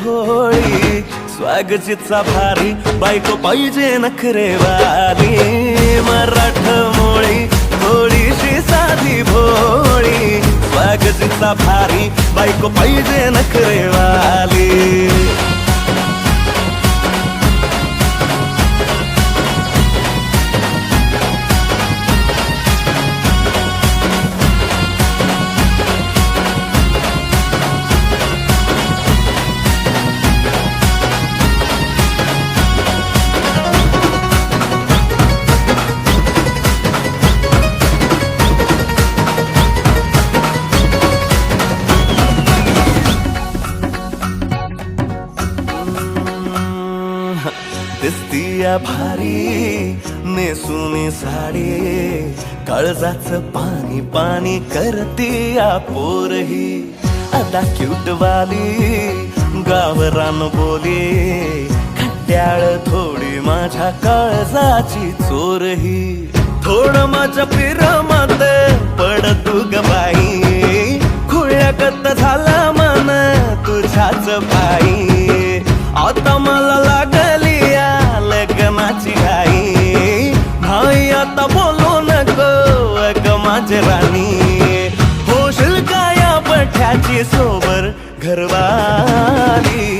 भोळी स्वागतीचा भारी बायको पाहिजे नखरेवाली मराठमोळी थोडीशी साधी भोळी स्वागतीचा भारी बायको पाहिजे नखरेवाली दिसतीया भारी नेसुनी साडी काळजाचं पाणी पाणी करतीया पोरही आता क्यूटवाली गावरान बोली खट्याळ थोडी माझ्या काळजाची चोरही थोडं माझ्या पिरमत पड तू ग बाई खुळ्यागत झाला मन तुझ्याच पायी आता मला लागली या लग्नाची घाई भाई आता बोलू नको अग माझी राणी होशील का या पठ्याची सोबर घरवाली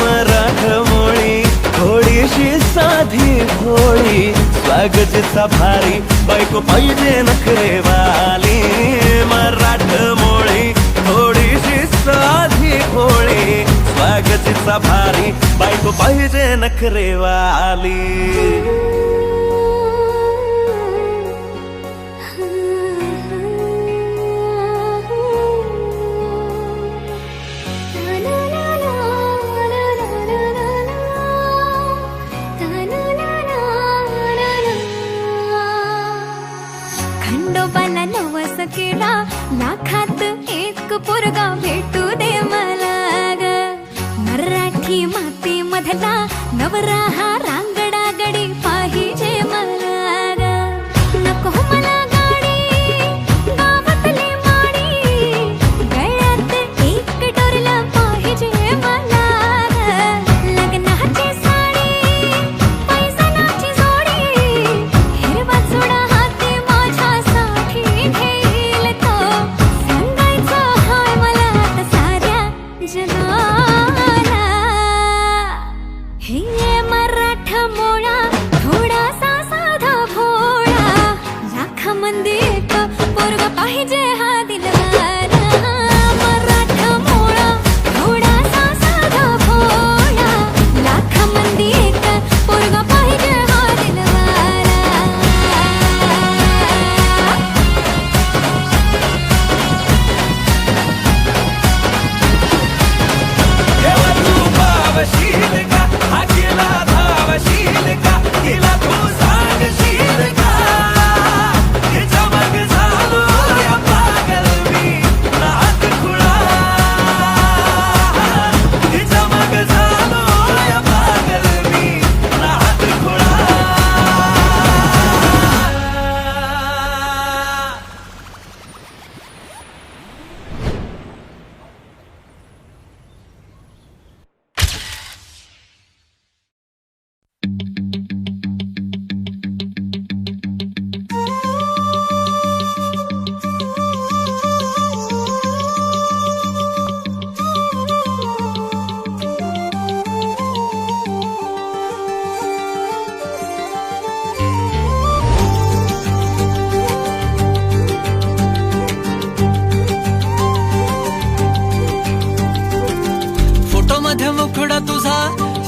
मराठमोळी थोडीशी साधी भोळी स्वागतीचा भारी बायको पाहिजे नखरेवाली मराठमोळी थोडीशी साधी भोळी स्वागतीचा भारी बायको पाहिजे नखरेवाली खंडोबाला नवस केला लाखात एक पोरगा भेटू दे मला ग मराठी माती मधला नवरा हा रांगडा गडी पाहिजे मला ग नको मला गाडी गावातली माडी गळ्यात एक डोरला पाहिजे मला ग लग्नाची साडी पैसनाची जोडी हिरवा चुडा हाती माझ्यासाठी घेईल तो सांगायचा हाय मला आता साऱ्या जगाला हे मराठमोळा थोडासा साधा भोळा लाखामध्ये एक पोरगा पाहिजे हा दिलवाला मराठमोळा थोडासा साधा भोळा लाखामध्ये एक पोरगा पाहिजे हा दिलवाला तेव्हा तू पावशील का हा केला धावशील का हिला तू सांगशील का हिच्या मग झालो या पागल मी नात खुळा हिच्या मग झालो या पागल मी नात खुळा फोटो मध्ये मुखडा तुझा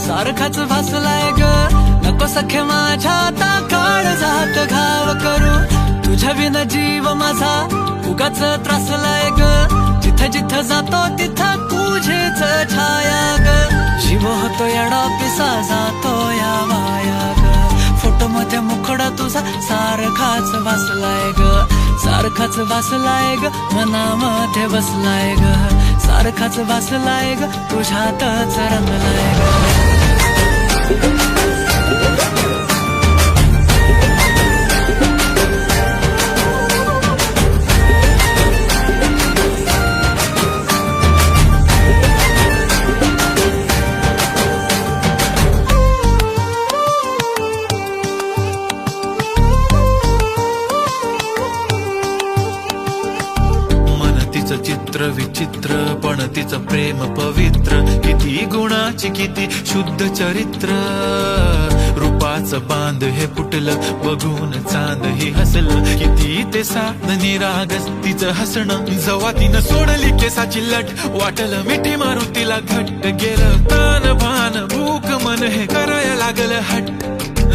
सारखाच भासलाय ग नको सखे माझ्या आता काळ जात घाव करू तुझ्या विना जीव माझा उगाच त्रासलाय ग जिथं जिथं जातो तिथं तुझीच छाया ग जीव होतो येडा पिसा जातो या माया ग फोटो मध्ये मुखडा तुझा सारखाच भासलाय ग सारखाच भासलाय ग मनामध्ये बसलाय ग सारखाच भासलाय ग तुझ्यातच रंगलाय ग तिचं प्रेम पवित्र, किती गुणाची किती शुद्ध चरित्र. रूपाचं बांध हे फुटलं, बघून चांद ही हसलं, किती ते साध निरागस तिचं हसणं. जवा तिनं सोडली केसाची लट, वाटलं मिठी मारू तिला घट्ट. गेलं तान भान भूक मन हे करायला लागलं हट्ट.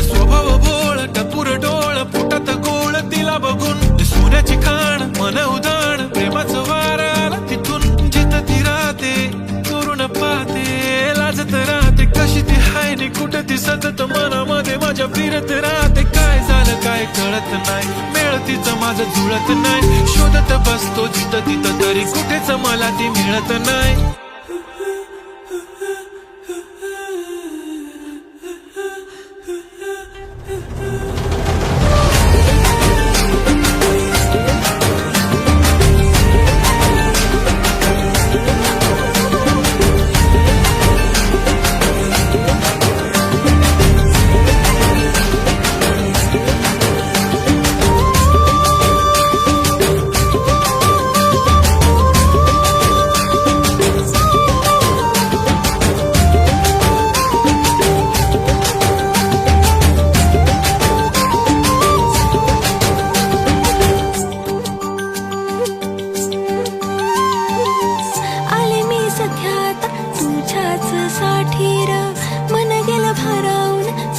स्वभाव भोळ टपूर डोळ फुटत गोळ, तिला बघून सोन्याची खाण मन उदाण. प्रेमाचं वार आलं तिथून, जिथं ती राहते करून पाहते, लाजत राहते कशी ती हाय नि कुठं ती सतत मनामध्ये माझ्या फिरत राहते. काय झालं काय कळत नाही, मेळ तिचं माझं जुळत नाही. शोधत बसतो जिथं तिथं तरी कुठेच मला ती मिळत नाही.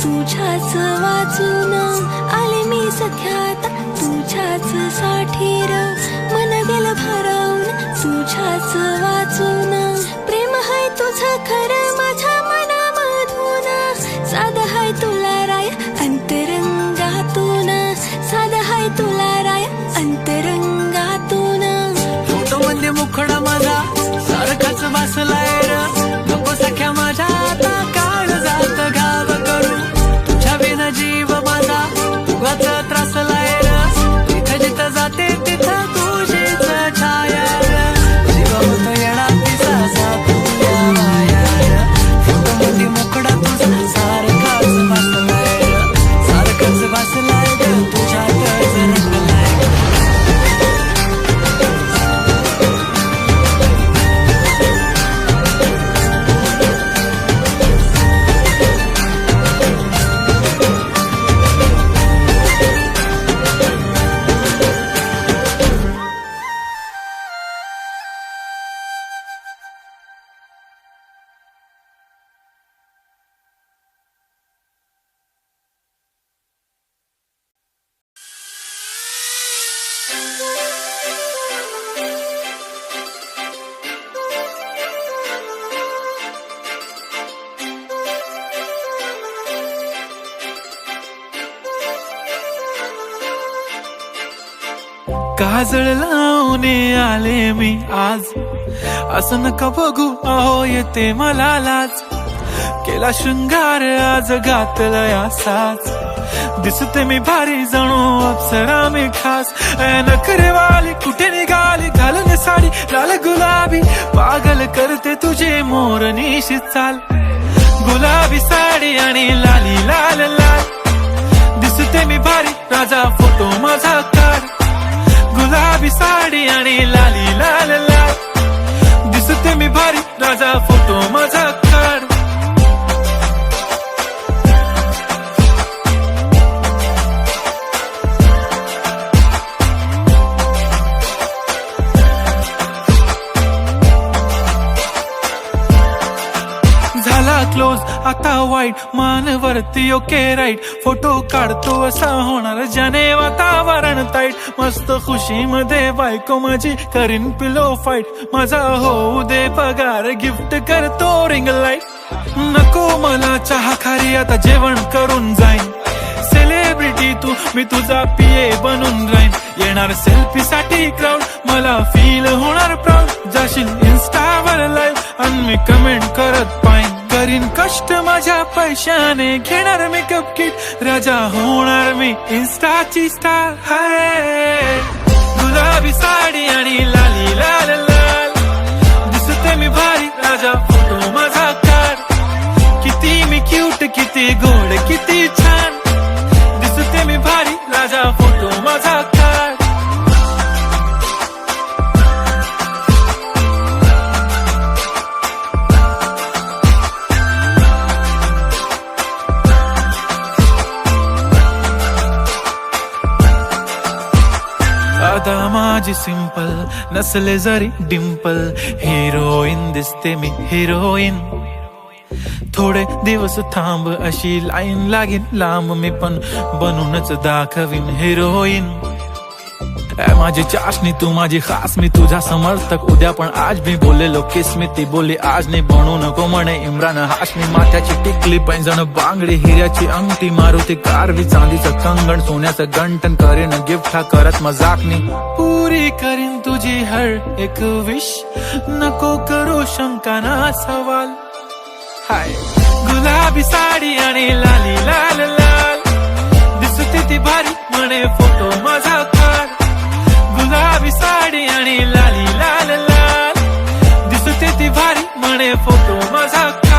तुझ्याच वाचून आले मी सख्यात, तुझ्याच साठीर मन गेलं भारावून, तुझ्याच वाचून. प्रेम हाय तुझं खरं माझ्या मनामधून, साध हाय तुला राय अंतरंगातून, साध हाय तुला राय अंतरंगातून. फोटो मध्ये मुखडा माझा सारखाच बसलाय र, नको सख्या माझ्या आता काळ जात गाव करू. तुझ्या बिना जीव माझा उगाच त्रासलाय र, जिथं जिथं जाते तिथं तुझीच छाया र. जीव होतो येडा तिचा तुझ्या माया र. फोटो मध्ये मुखडा तुझा सारखाच बसलाय र, सारखाच बसलाय ग तुझ्यातच रंगलाय. काजळ लावून आले मी आज, असं नका बघू अहो येते मला लाज. केला शृंगार आज घातलाय असाच, दिसते मी भारी जणू अप्सरा मी खास. नखरेवाली कुठे निघाली घालून साडी लाल गुलाबी, पागल करते तुझे मोरनीशी चाल. गुलाबी साडी आणि लाली लाल लाल, दिसते मी भारी राजा फोटो माझा काढ. गुलाबी साडी आणि लाली लाल लाल, दिसते मी भारी राजा फोटो माझा काढ. झाला क्लोज आता वाईट, मानवरती ओके राईट. फोटो काढतो असा होणार ज्याने वातावरण ताईट. मस्त खुशी मध्ये बायको माझी करीन पिलो फाईट. माझा होऊ दे पगार गिफ्ट करतो रिंग लाईट. नको मला चहा खारी आता जेवण करून जाईन. सेलिब्रिटी तू मी तुझा पिये बनून राहीन. येणार सेल्फी साठी क्राऊड मला फील होणार प्राऊड. जाशील इन्स्टावर लाईव्ह आणि मी कमेंट करत पाईन. करीन कष्ट माझ्या पैशाने घेणार मेकअप किट. राजा होणार मी इन्स्टाची स्टार. हाय गुलाबी साडी आणि लाली लाल लाल, दिसते मी भारी राजा फोटो माझा काढ. किती मी क्यूट किती गोड किती छान, दिसते मी भारी राजा फोटो माझा काढ. माझी सिंपल, नसले जरी डिंपल, हिरोईन दिसते मी हिरोईन. थोडे दिवस थांब अशी लाईन लागेल लांब, मी पण बनूनच दाखवीन हिरोईन. माझी चाशनी तू माझी खास, मी तुझा समर्थक उद्या पण आज मी बोललेलो किस मी, ती बोली आज नाही बनू नको म्हणे इम्रान हाशमी. माथ्याची टिकली पैंजण बांगडी, हिऱ्याची अंगठी, मारुती कारवी, चांदीचं कंगण, सोन्याचं गंटन, करीन गिफ्ट हा करत मजाकनी. पुरी करीन तुझी हर एक विश, नको करू शंका ना सवाल. हाय गुलाबी साडी आणि लाली लाल लाल, दिसते ती भारी म्हणे फोटो माझा काढ. गुलाबी साडी आणि लाली लाल लाल, दिसते ती भारी म्हणे फोटो माझा काढ.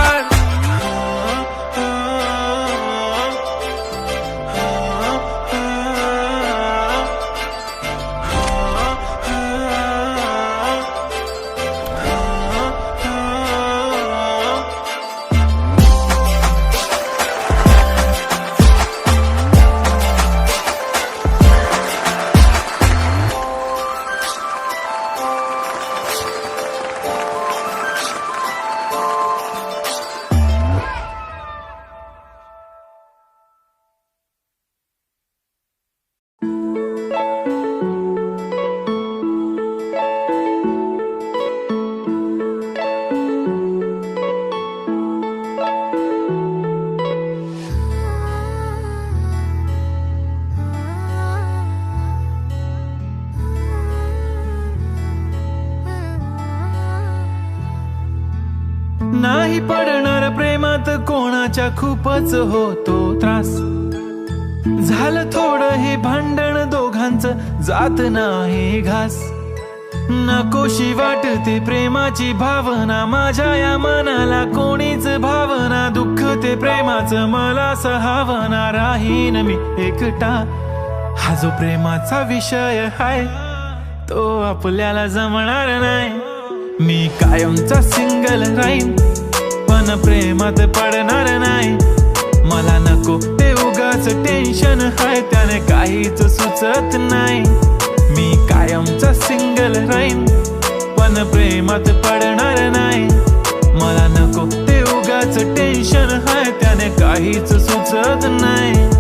नाही पडणार प्रेमात कोणाच्या खूपच होतो त्रास, झालं थोडं हे भांडण दोघांचं जात नाही घास. नकोशी वाटते प्रेमाची भावना माझ्या या मनाला, कोणीच भावना दुःख ते प्रेमाचं मला सहावना. राहीन मी एकटा, हा जो प्रेमाचा विषय हाय तो आपल्याला जमणार नाही. मी कायमचा सिंगल राहीन पण प्रेमात पडणार नाही. मला नको ते उगाच टेन्शन हाय, त्याने काहीच सुचत नाही. मी कायमचा सिंगल राहीन पण प्रेमात पडणार नाही. मला नको ते उगाच टेन्शन हाय, त्याने काहीच सुचत नाही.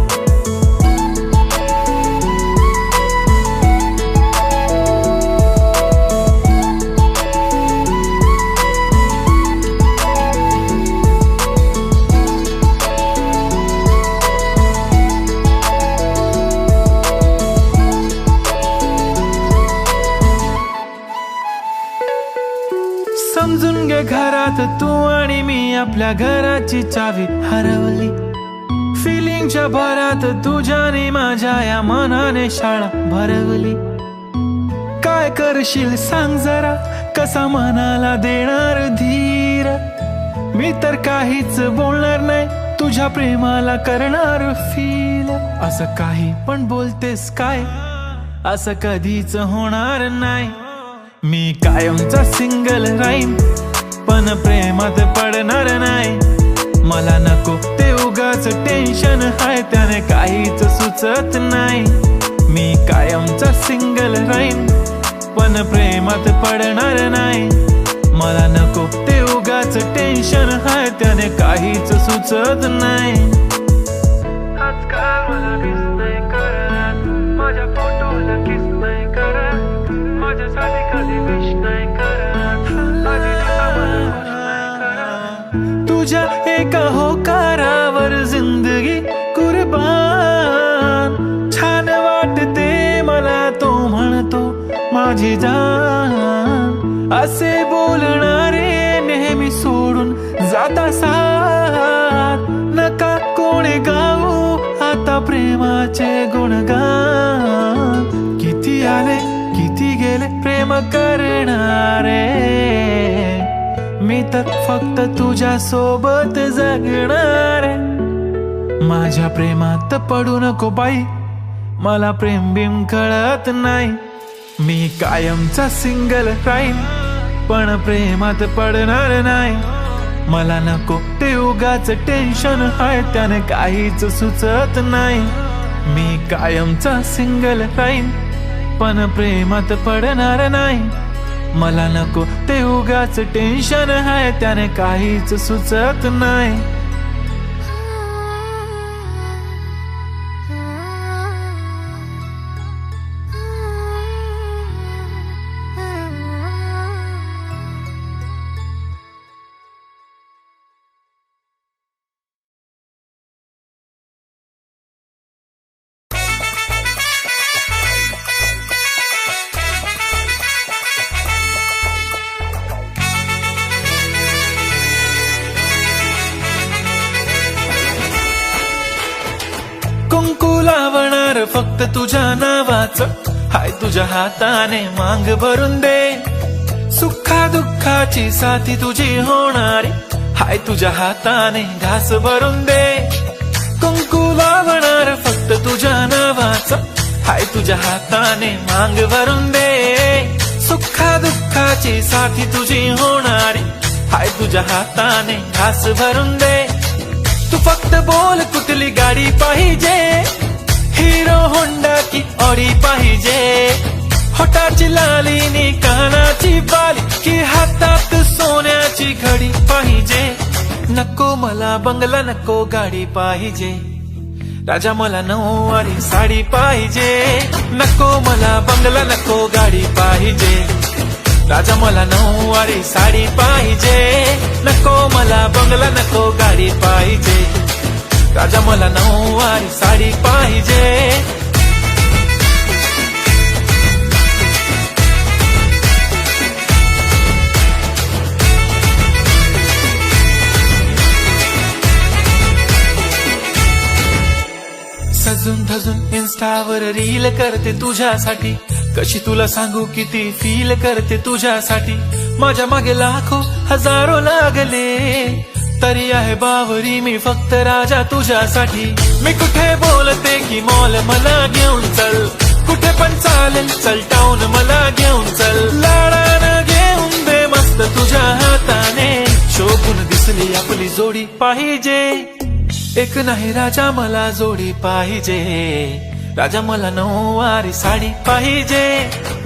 समजून घे घरात तू आणि मी आपल्या घराची चावी हरवली. फिलिंगच्या भरात तुझ्याने माझ्या या मनाने शाळा भरवली. काय करशील सांग जरा, कसा मनाला देणार धीर. मी तर काहीच बोलणार नाही, तुझ्या प्रेमाला करणार फील. असं काही पण बोलतेस काय, असं कधीच होणार नाही. मी कायमचा सिंगल राहीन पण प्रेमात पडणार नाही. मला नको ते उगाच टेन्शन हाय, त्याने काहीच सुचत नाही. मी कायमचा सिंगल राहीन पण प्रेमात पडणार नाही. मला नको ते उगाच टेन्शन हाय, त्याने काहीच सुचत नाही. आजकाल मला मिस नाही करत, माझ्या फोटोला किस नाही करत, माझ्यासाठी कधी विश नाही करत, तुझ्या एका होकारावर जिंदगी कुर्बान. छान वाटते मला तो म्हणतो माझी जान. असे बोलणारे नेहमी सोडून जाता साथ. नका कोणी गाऊ आता प्रेमाचे गुणगान. किती आले किती गेले प्रेम करणारे, मी तर फक्त तुझ्या सोबत जगणार. माझ्या प्रेमात पडू नको बाई, मला प्रेम बिम कळत नाही. मी कायमचा सिंगल राहीन पण प्रेमात पडणार नाही. मला नको ते उगाच टेन्शन हाय, त्याने काहीच सुचत नाही. मी कायमचा सिंगल राहीन पण प्रेमात पडणार नाही. मला नको ते उगाच टेन्शन आहे, त्याने काहीच सुचत नाही. कुंकू लावणार फक्त तुझ्या नावाचं, हाय तुझ्या हाताने मांग भरून दे. सुखा दुःखाची साथी तुझी होणारी, हाय तुझ्या हाताने घास भरून दे. कुंकू लावणार फक्त तुझ्या नावाचं, हाय तुझ्या हाताने मांग भरून दे. सुखा दुःखाची साथी तुझी होणारी, हाय तुझ्या हाताने घास भरून दे. तू फक्त बोल कुठली गाडी पाहिजे, हिरो होंडा की ऑडी पाहिजे. होटाची लाली नी कानाची बाली, की हातात सोन्याची घडी पाहिजे. नको मला बंगला, नको गाडी पाहिजे. राजा मला नऊवारी साडी पाहिजे. नको मला बंगला, नको गाडी पाहिजे. राजा मला नऊवारी साडी पाहिजे. नको मला बंगला, नको गाडी पाहिजे. राजा मला नऊवारी साडी पाहिजे. सजून धजून इन्स्टावर रील करते तुझ्यासाठी, कशी तुला सांगू किती फील करते तुझ्यासाठी. माझ्या मागे लाखो हजारो लागले, तरी आहे बावरी मी फक्त राजा तुझ्यासाठी. मी कुठे बोलते की मॉल मला घेऊन चल, कुठे पण चालेल चल टाऊन मला घेऊन चल. लाडानं घेऊन दे मस्त तुझ्या हाताने, शोभून दिसली आपली जोडी पाहिजे. एक नाही राजा मला जोडी पाहिजे. राजा मला नऊवारी साडी पाहिजे.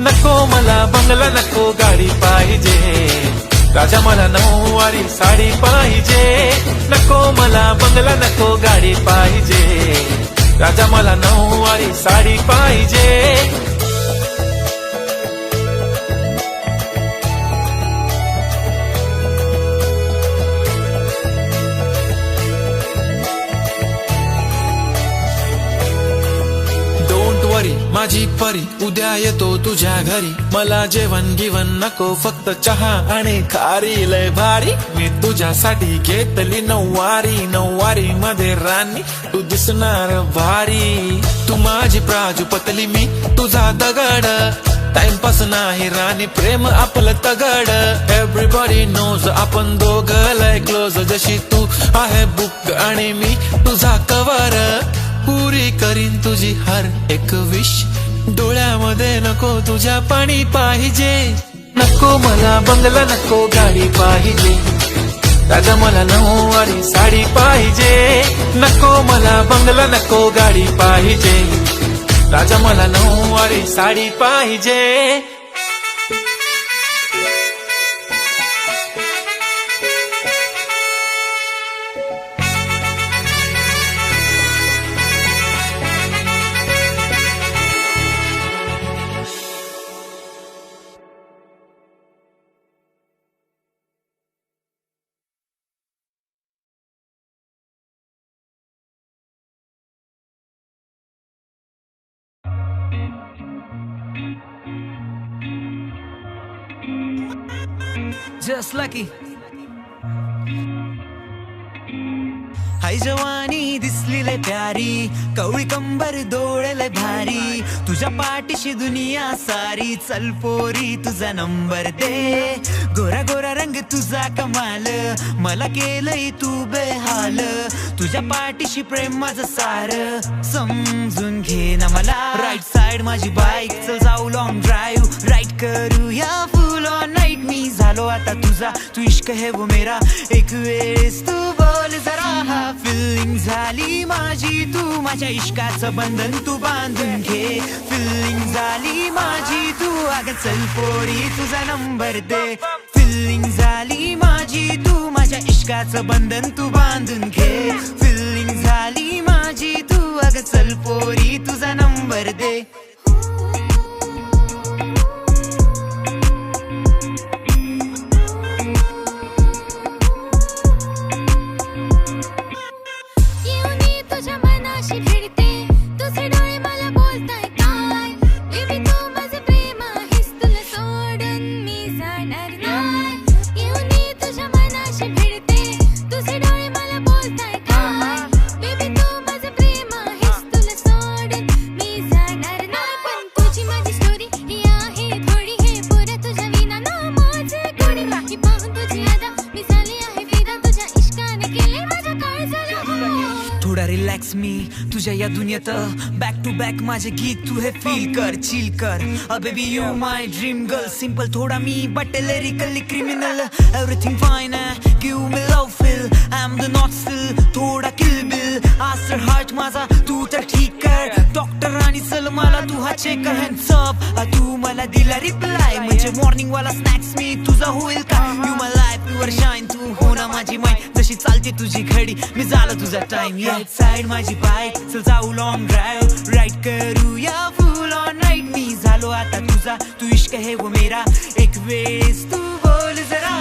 नको मला बंगला, नको गाडी पाहिजे. राजा मला नऊवारी साडी पाहिजे. नको मला बंगला, नको गाडी पाहिजे. राजा मला नऊवारी साडी पाहिजे. माझी परी उद्या येतो तुझ्या घरी. मला जेवण गिवण नको, फक्त चहा आणि खारी लय भारी. मी तुझ्यासाठी घेतली नऊवारी, नऊवारी मध्ये राणी तू दिसणार भारी. तू माझी प्राजूपतली, मी तुझा दगड. टाइमपास नाही राणी, प्रेम आपलं तगड. एव्हरीबॉडी नोज आपण दोघं लय क्लोज. जशी तू आहे बुक आणि मी तुझा कवर. पुरी करीन तुझी हर एक विश. डोळ्यामध्ये नको तुझ्या पाणी पाहिजे. नको मला बंगला, नको गाडी पाहिजे. राजा मला नऊवारी साडी पाहिजे. नको मला बंगला, नको गाडी पाहिजे. राजा मला नऊवारी साडी पाहिजे. Just lucky. हाय जवानी दिसली लय प्यारी, कवळी कंबर डोळ्याला भारी. तुझ्या पाठीशी दुनिया सारी, चल पोरी तुझा नंबर दे. गोरा गोरा रंग तुझा कमाल, मला केलंय तू बेहाल. तुझ्या पाठीशी प्रेम माझं सार, समजून घे ना मला. राईट साइड माझी बाईक, चल जाऊ लॉंग ड्राईव्ह. राईट करूया फुल ऑन नाईट. मी झालो आता तुझा, तू इश्क है वो मेरा. एक वेळेस तू बोल जरा, फिलिंग झाली माझी तू माझ्या इश्काचं बंधन तू बांधून घे. फिलिंग झाली माझी तू अगं चल पोरी तुझा नंबर दे. फिलिंग झाली माझी तू माझ्या इश्काचं बंधन तू बांधून घे. फिलिंग झाली माझी तू अगं चल पोरी तुझा नंबर दे. थोडा रिलॅक्स मी तुझ्या या दुनियेत बॅक टू बॅक माझे गीत तू हे फील कर चिल कर. Baby you my dream girl. Simple थोडा मी but lyrically criminal. Everything fine give me love feel. I am the not still थोडा किल बिल. आस्टर हार्ट माझा तू तर ठीक कर. डॉक्टर आणि चल मला तू हा चेक हँड्स अप. तू मला दिला रिप्लाय म्हणजे मॉर्निंग वाला स्नॅक्स मी तुझा होईल का. You my life your shine तू हो ना माझी माय. जशी चालते तुझी घडी मी झालं तुझा टाइम. या साइड माझी बाईक चल जाऊ लॉंग ड्राइव्ह. राईड करूया फुल ऑन नाईट. मी झालो आता तुझा तू इश्क है वो मेरा. एक वेळेस तू बोल जरा.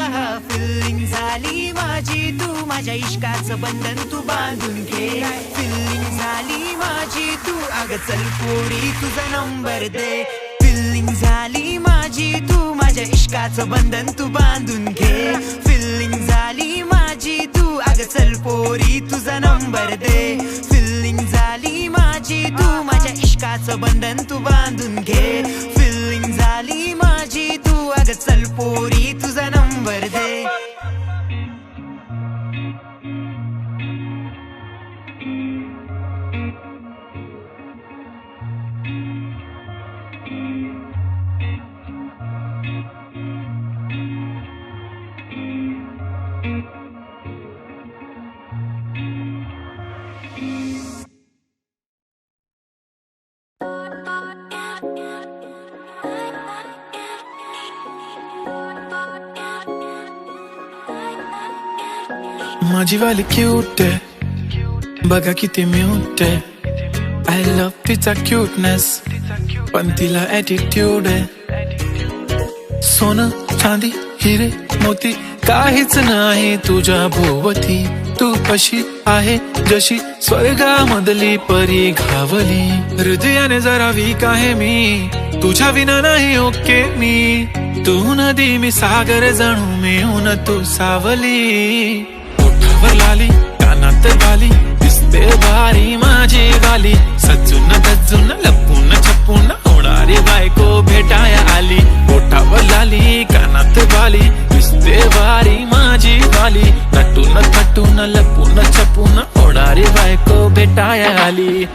फिलिंग झाली माझी तू माझ्या इश्काचं बंधन तू बांधून घे. फिलिंग झाली माझी तू अगं चल पोरी तुझा नंबर दे. फिलिंग झाली माझी तू माझ्या इश्काचं बंधन तू बांधून घे. फिलिंग झाली माझी तू अगं चल पोरी तुझा नंबर दे. फिलिंग झाली माझी तू माझ्या इश्काचं बंधन तू बांधून घे. फिलिंग झाली माझी तू अगं चल पोरी तुझा नंबर दे. माझी वाली क्यूट आहे बघा किती म्यूट आहे. आय लव्ह तिचा क्यूटनेस पण तिला ॲटिट्यूड आहे. सोनं चांदी हिरे मोती काहीच नाही तुझ्या भोवती. तू अशी आहे जशी स्वर्गामधली परी घावली. हृदयाने जरा वीक आहे मी तुझ्या विना नाही ओके मी. तू नदी मी सागर जणू मिळून तू सावली. ओठावर लाली कानात बाली दिसते भारी माझी गाली. सजून धजून लपून छपून होणारी बायको भेटाया आली. ओठावर लाली कानात बाली दिसते भारी माझी गाली. नटून थटून लपून छपून होणारी बायको भेटाया आली.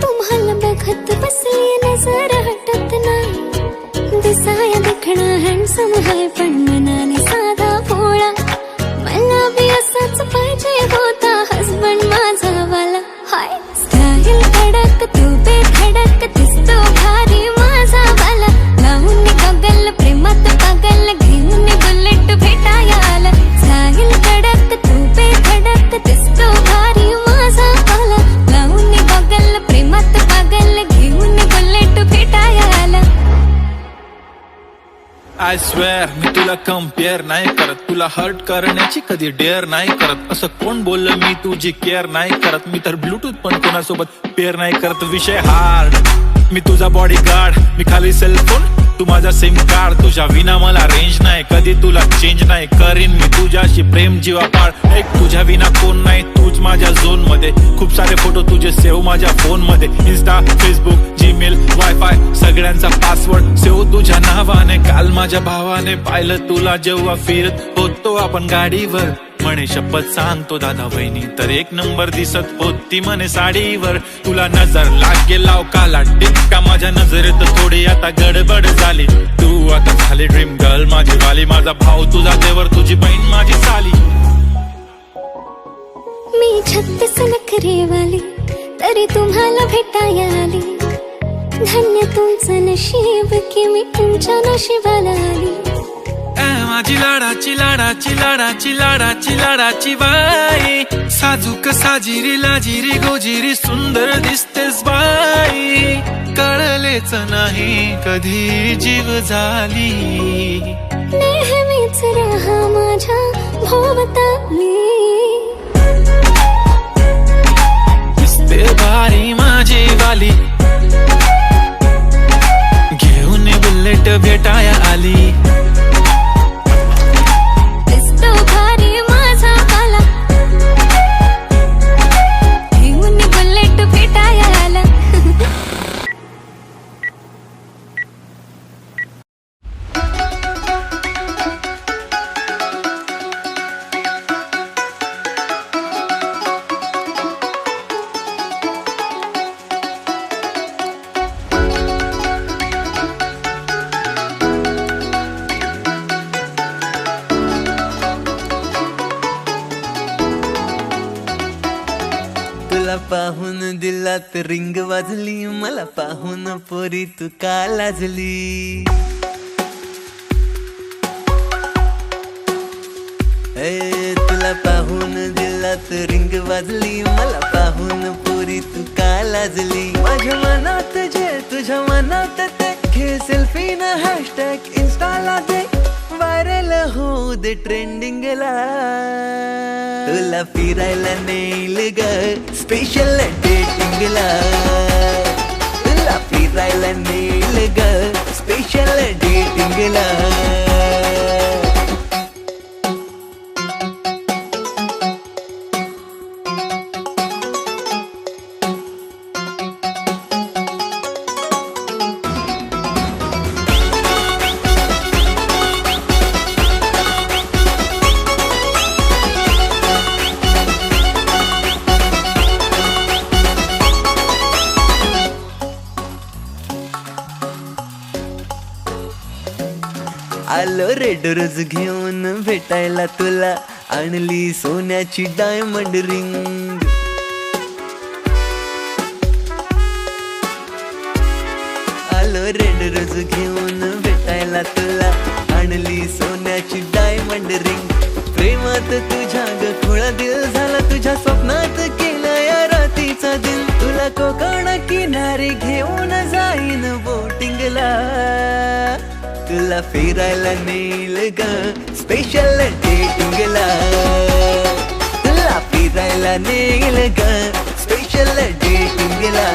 तुम्हाला बघत बसली नजर हटत नाही. दिसाया देखणा हँडसम आहे पण मनाने साधा भोळा. मला बी असाच पाहिजे होता हसबंड माझा वाला. हाय स्टाईल कडक तू बेधडक दिसतो भारी माझा वाला. लावून गगल प्रेमात पागल घेऊन बुलेट भेटाया आला. स्टाईल कडक तू बेधडक दिसतो भारी माझा वाला. लावून गगल प्रेमात पागल घेऊन बुलेट भेटाया आला. आय स्वेअर मी तुला कम्पेअर नाही करत. तुला हर्ट करण्याची कधी डेअर नाही करत. असं कोण बोललं मी तुझी केअर नाही करत. मी तर ब्लूटूथ पण कोणासोबत पेअर नाही करत. विषय हार्ड मी तुझा बॉडी गार्ड. मी खाली सेलफोन तू माझा सिम कार्ड. तुझ्या विना मला रेंज नाही कधी तुला चेंज नाही करीन मी तुझ्याशी प्रेम जीवा पाड. एक तुझ्या विना कोण नाही तूच माझ्या झोन मध्ये. खूप सारे फोटो तुझे सेव्ह माझ्या फोन मध्ये. इन्स्टा फेसबुक जीमेल वायफाय सगळ्यांचा पासवर्ड सेव्ह तुझ्या नावाने. काल माझ्या भावाने पाहिलं तुला जेव्हा फिरत होतो आपण गाडीवर. म्हणे शपथ सांगतो दादा वहिनी तर एक नंबर दिसत होती म्हणे साडीवर. तुला नजर लागेल लाव काला टिक्का माझ्या नजरेत थोडी आता गडबड झाली. तू आता झाली ड्रीम गर्ल माझी वाली. माझा भाऊ तुझा देवर तुझी बहीण माझी साली. मी 36 नखरेवाली तरी तुम्हाला भेटाया आली. धन्य तुमचं नशीब की मी तुमच्या नशिबाला आली. माझी लाडाची लाडाची लाडाची लाडाची लाडाची बाई. साजूक साजिरी लाजिरी गोजिरी सुंदर दिसतेस बाई. कळलेच नाही कधी जीव झाली. नेहमीच राहा माझ्या भोवताली. दिसते भारी माझी वाली. घेऊन बुलेट भेटाया आली. तुला पाहून दिलात रिंग वाजली. मला पाहून पोरी तू का लाजली. तुला पाहून दिलात रिंग वाजली. मला पाहून पोरी तू का लाजली. माझ्या मनात जे तुझ्या मनात ते घे सेल्फी न हॅशटॅग इन्स्टाला दे. व्हायरल होऊ दे ट्रेंडिंगला. तुला फिरायला नेईल ग स्पेशल डेटिंगला. तुला फिरायला नेईल ग स्पेशल डेटिंगला. आलो रेड रोज घेऊन भेटायला तुला. आणली सोन्याची डायमंड रिंग. आलो रेड रोज घेऊन भेटायला तुला. आणली सोन्याची डायमंड रिंग. प्रेमात तुझ्या ग खुळा दिल झाला. तुझ्या स्वप्नात केला या रातीचा दिन. तुला कोकण किनारी घेऊन जाईन बोटिंगला. तुला फिरायला नेईल ग स्पेशल डेटिंगला. तुला फिरायला नेईल ग स्पेशल डेटिंगला.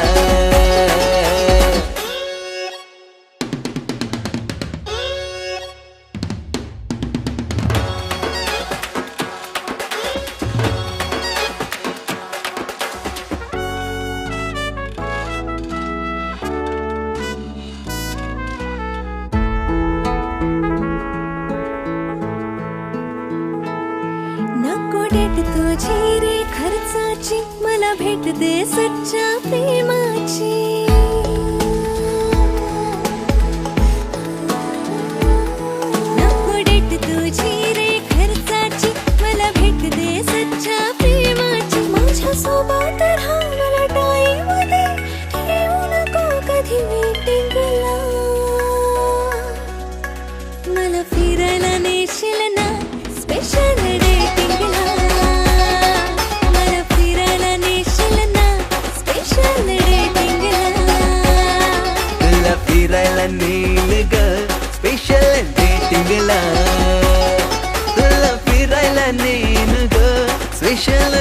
तुझी रे खर्चाची मला भेट दे सच्च्या प्रेमाची. नको डेट तुझी रे खर्चाची मला भेट दे सच्च्या प्रेमाची. माझ्या सोबत राहा मला टाईम दे. येऊ नको कधी मीटिंगला. मला फिरायला नेशील ना स्पेशल डेटिंगला. फिरायला नेईल ग स्पेशल डेटिंगला. तुला फिरायला नेईल ग स्पेशल